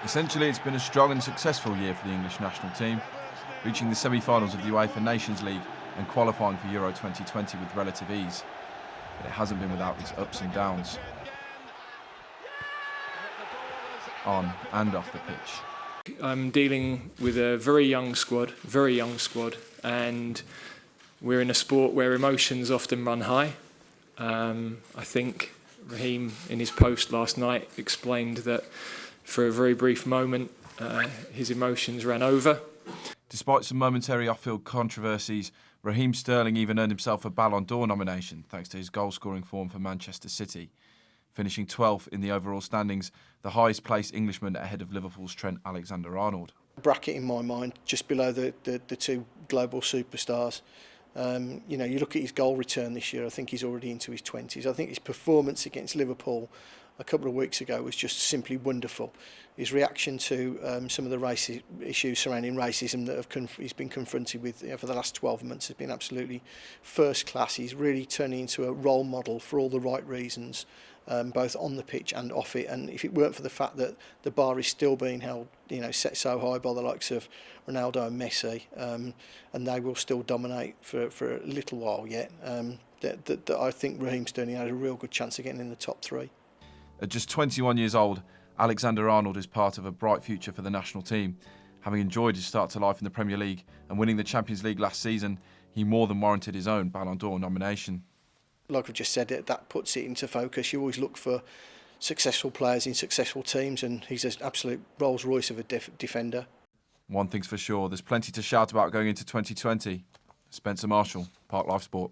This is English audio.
Essentially, it's been a strong and successful year for the English national team, reaching the semi-finals of the UEFA Nations League and qualifying for Euro 2020 with relative ease. But it hasn't been without its ups and downs, on and off the pitch. I'm dealing with a very young squad, and we're in a sport where emotions often run high. I think Raheem, in his post last night, explained that for a very brief moment his emotions ran over. Despite some momentary off-field controversies, Raheem Sterling even earned himself a Ballon d'Or nomination thanks to his goal-scoring form for Manchester City, finishing 12th in the overall standings, the highest-placed Englishman ahead of Liverpool's Trent Alexander-Arnold. Bracket in my mind, just below the two global superstars. You look at his goal return this year, I think he's already into his 20s. I think his performance against Liverpool a couple of weeks ago was just simply wonderful. His reaction to some of the issues surrounding racism that he's been confronted with for the last 12 months has been absolutely first class. He's really turning into a role model for all the right reasons, both on the pitch and off it. And if it weren't for the fact that the bar is still being held, set so high by the likes of Ronaldo and Messi, and they will still dominate for a little while yet, that I think Raheem Sterling had a real good chance of getting in the top three. At just 21 years old, Alexander-Arnold is part of a bright future for the national team. Having enjoyed his start to life in the Premier League and winning the Champions League last season, he more than warranted his own Ballon d'Or nomination. Like I've just said, that puts it into focus. You always look for successful players in successful teams, and he's an absolute Rolls Royce of a defender. One thing's for sure, there's plenty to shout about going into 2020. Spencer Marshall, Park Life Sport.